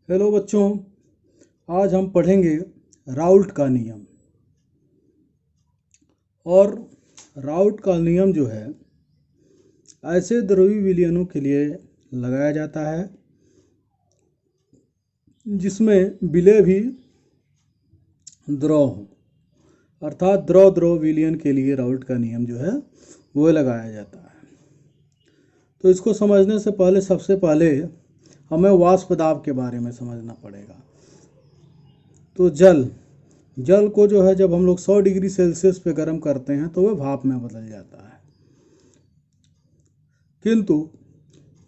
Hello बच्चों, आज हम पढ़ेंगे राउल्ट का नियम। और राउल्ट का नियम जो है ऐसे द्रव्य विलयनों के लिए लगाया जाता है जिसमें विलय भी द्रव हो, अर्थात द्रव द्रव विलयन के लिए राउल्ट का नियम जो है वो लगाया जाता है। तो इसको समझने से पहले सबसे पहले हमें वाष्प दाब के बारे में समझना पड़ेगा। तो जल को जो है जब हम लोग 100 डिग्री सेल्सियस पे गर्म करते हैं तो वह भाप में बदल जाता है। किंतु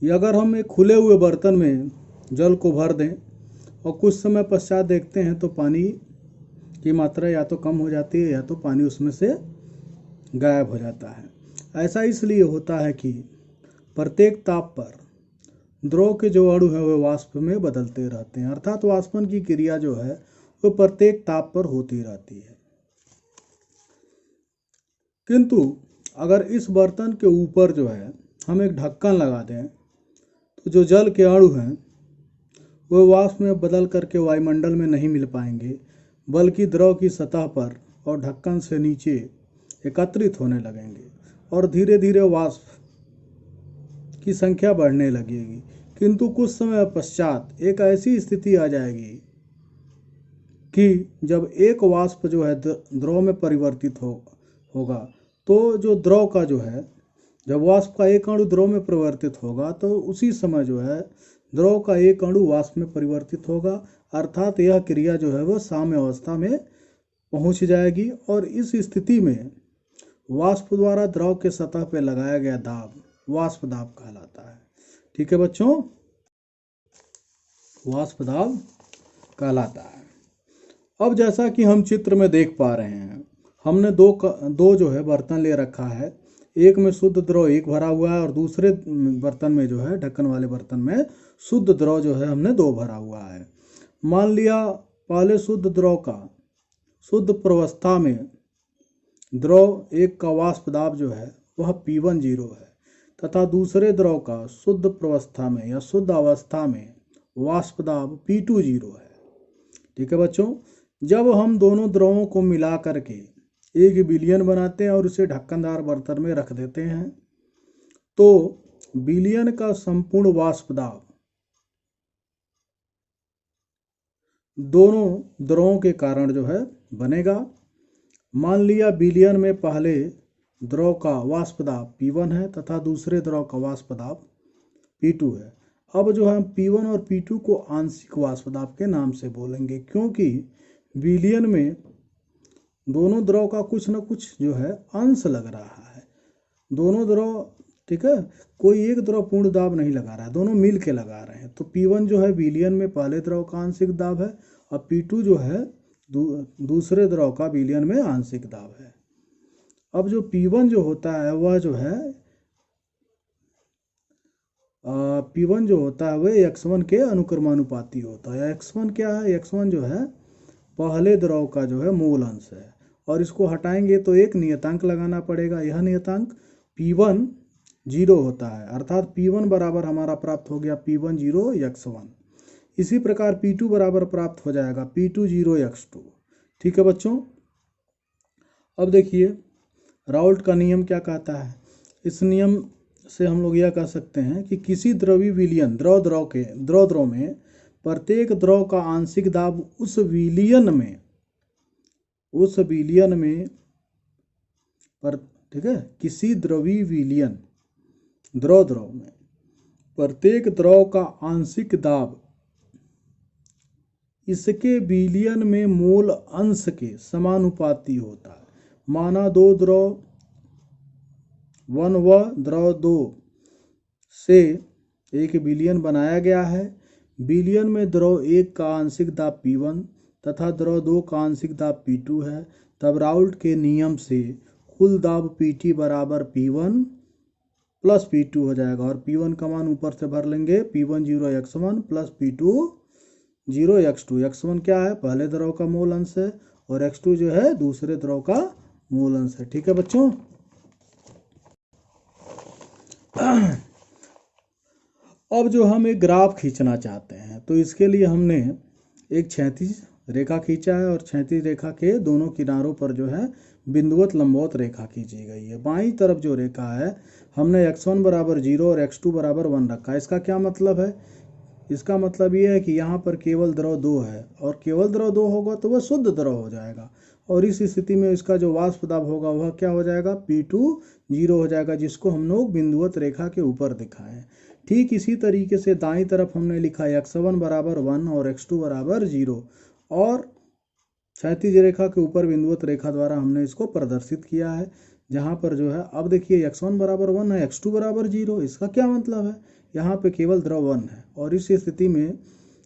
अगर हम एक खुले हुए बर्तन में जल को भर दें और कुछ समय पश्चात देखते हैं तो पानी की मात्रा या तो कम हो जाती है या तो पानी उसमें से गायब हो जाता है। ऐसा इसलिए होता है कि प्रत्येक ताप पर द्रव के जो अणु हैं वे वाष्प में बदलते रहते हैं, अर्थात वाष्पन की क्रिया जो है वो प्रत्येक ताप पर होती रहती है। किंतु अगर इस बर्तन के ऊपर जो है हम एक ढक्कन लगा दें तो जो जल के अणु हैं वो वाष्प में बदल करके वायुमंडल में नहीं मिल पाएंगे, बल्कि द्रव की सतह पर और ढक्कन से नीचे एकत्रित होने लगेंगे और धीरे धीरे वाष्प की संख्या बढ़ने लगेगी। किंतु कुछ समय पश्चात एक ऐसी स्थिति आ जाएगी कि जब एक वाष्प जो है द्रव में परिवर्तित होगा तो जो द्रव का जो है जब वाष्प का एक अणु द्रव में परिवर्तित होगा तो उसी समय जो है द्रव का एक अणु वाष्प में परिवर्तित होगा, अर्थात यह क्रिया जो है वह साम्य अवस्था में पहुंच जाएगी और इस स्थिति में वाष्प द्वारा द्रव के सतह पर लगाया गया दाब वाष्प दाब कहलाता है। ठीक है बच्चों, वाष्प दाब कहलाता है। अब जैसा कि हम चित्र में देख पा रहे हैं, हमने दो जो है बर्तन ले रखा है। एक में शुद्ध द्रव एक भरा हुआ है और दूसरे बर्तन में जो है ढक्कन वाले बर्तन में शुद्ध द्रव जो है हमने 2 भरा हुआ है। मान लिया पहले शुद्ध द्रव का शुद्ध प्रवस्था में द्रव एक का वाष्प दाब जो है वह P1 0 है तथा दूसरे द्रव का शुद्ध प्रवस्था में या शुद्ध अवस्था में वाष्प दाब P2 0 है। ठीक है बच्चों, जब हम दोनों द्रवों को मिला करके एक विलयन बनाते हैं और उसे ढक्कनदार बर्तन में रख देते हैं तो विलयन का संपूर्ण वाष्प दाब दोनों द्रवों के कारण जो है बनेगा। मान लिया विलयन में पहले द्रव का वाष्प दाब P1 है तथा दूसरे द्रव का वाष्प दाब P2 है। अब जो हम P1 और P2 को आंशिक वाष्प दाब के नाम से बोलेंगे, क्योंकि विलयन में दोनों द्रव का कुछ न कुछ जो है अंश लग रहा है। दोनों द्रव, ठीक है, कोई एक द्रव पूर्ण दाब नहीं लगा रहा है, दोनों मिल के लगा रहे हैं। तो P1 जो है विलयन में पहले द्रव का आंशिक दाब है और P2 जो है दूसरे द्रव का विलयन में आंशिक दाब है। अब जो P1 जो होता है वह जो है P1 जो होता है वह x1 के अनुक्रमानुपाती होता है। x1 क्या है? x1 जो है पहले द्रव का जो है मूल अंश है और इसको हटाएंगे तो एक नियतांक लगाना पड़ेगा। यह नियतांक P1 0 होता है, अर्थात P1 बराबर हमारा प्राप्त हो गया P1 0 x1। इसी प्रकार P2 बराबर प्राप्त हो जाएगा P2 0 x2। ठीक है बच्चों, अब देखिए राउल्ट का नियम क्या कहता है। इस नियम से हम लोग यह कह सकते हैं कि किसी द्रवी विलयन द्रव में प्रत्येक द्रव का आंशिक दाब उस विलयन में ठीक है, किसी द्रवी विलयन द्रव में प्रत्येक द्रव का आंशिक दाब इसके विलयन में मूल अंश के समानुपाती होता है। माना 2 द्रव 1 व द्रव 2 से एक विलयन बनाया गया है। विलयन में द्रव 1 का आंशिक दाब P1 तथा द्रव 2 का आंशिक दाब P2 है। तब राउल्ट के नियम से कुल दाब PT बराबर P1 प्लस P2 हो जाएगा और P1 का मान ऊपर से भर लेंगे, P1 0 x1 plus P2 0 x2। x1 क्या है? पहले द्रव का मूल अंश है और x2 जो है दूसरे द्रव का मूल अंश है। ठीक है बच्चों, अब जो हम एक ग्राफ खींचना चाहते हैं तो इसके लिए हमने एक क्षैतिज रेखा खींचा है और क्षैतिज रेखा के दोनों किनारों पर जो है बिंदुवत लंबवत रेखा खींची गई है। बाईं तरफ जो रेखा है हमने x1 बराबर 0 और x2 बराबर 1 रखा है। इसका क्या मतलब है? इसका मतलब ये है कि यहाँ पर केवल द्रव 2 है और केवल द्रव 2 होगा तो वह शुद्ध द्रव हो जाएगा और इस स्थिति में इसका जो वाष्प दाब होगा वह क्या हो जाएगा? P2 0 हो जाएगा, जिसको हम लोग बिंदुवत रेखा के ऊपर दिखाएं। ठीक इसी तरीके से दाईं तरफ हमने लिखा x1 बराबर 1 और x2 बराबर 0 और क्षैतिज रेखा के ऊपर बिंदुवत रेखा द्वारा हमने इसको प्रदर्शित किया है। जहाँ पर जो है अब देखिए x1 बराबर 1 है, x2 बराबर 0। इसका क्या मतलब है? यहाँ पे केवल द्रव 1 है और इस स्थिति में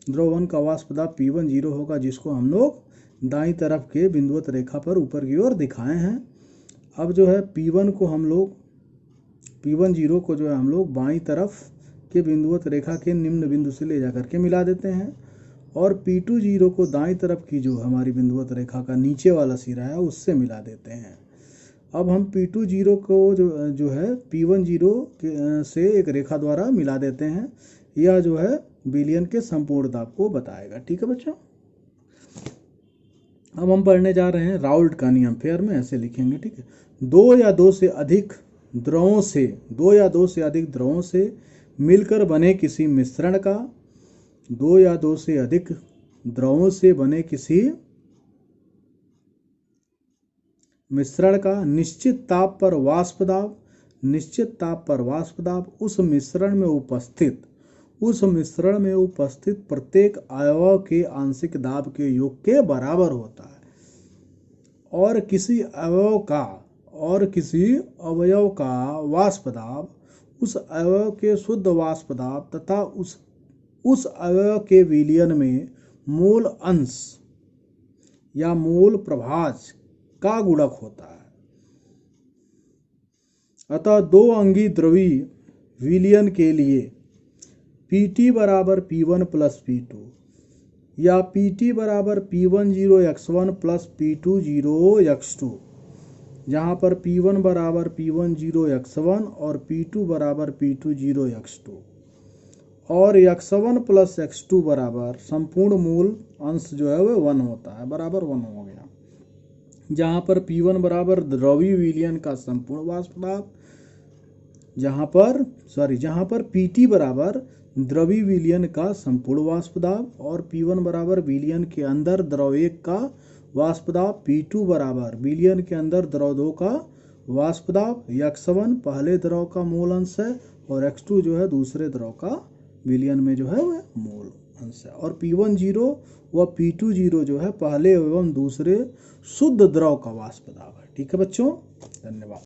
द्रव 1 का वाष्प दाब P1 0 होगा, जिसको हम लोग दाईं तरफ के बिंदुवत रेखा पर ऊपर की ओर दिखाए हैं। अब जो है P1 0 को जो है हम लोग बाईं तरफ के बिंदुवत रेखा के निम्न बिंदु से ले जाकर के मिला देते हैं और P2 0 को दाईं तरफ की जो हमारी बिंदुवत रेखा का नीचे वाला सिरा है उससे मिला देते हैं। अब हम P2 0 को जो है P1 0 से एक रेखा द्वारा मिला देते हैं। यह जो है विलयन के संपूर्ण दाब को बताएगा। ठीक है बच्चों, अब हम पढ़ने जा रहे हैं राउल्ट का नियम। फेयर में ऐसे लिखेंगे, ठीक है। दो या दो से अधिक द्रवों से मिलकर बने किसी मिश्रण का निश्चित ताप पर वाष्प दाब उस मिश्रण में उपस्थित प्रत्येक अवयव के आंशिक दाब के योग के बराबर होता है और किसी अवयव का वाष्प दाब उस अवयव के शुद्ध वाष्प दाब तथा उस अवयव के विलयन में मूल अंश या मूल प्रभाज का गुणक होता है। अतः दो अंगी द्रवीय विलयन के लिए Pt बराबर P1 प्लस P2 या Pt बराबर P10 x1 plus P2 0 x2, जहाँ पर P1 बराबर P10 x1 और P2 बराबर P2 0 x2 और x1 प्लस x2 बराबर संपूर्ण मूल अंश जो है वह 1 होता है, बराबर 1 हो गया। जहाँ पर P1 बराबर द्रवीय विलयन का संपूर्ण वाष्प दाब, जहाँ पर Pt बराबर द्रवीय विलयन का संपूर्ण वाष्प दाब और P1 बराबर विलयन के अंदर द्रव 1 का वाष्प दाब, P2 बराबर विलयन के अंदर द्रव 2 का वाष्प दाब, x1 पहले द्रव का मूल अंश है और x2 जो है दूसरे द्रव का विलयन में जो है वह मूल अंश है और P10 व P2 0 जो है पहले एवं दूसरे शुद्ध द्रव का वाष्प दाब है। ठीक है बच्चों, धन्यवाद।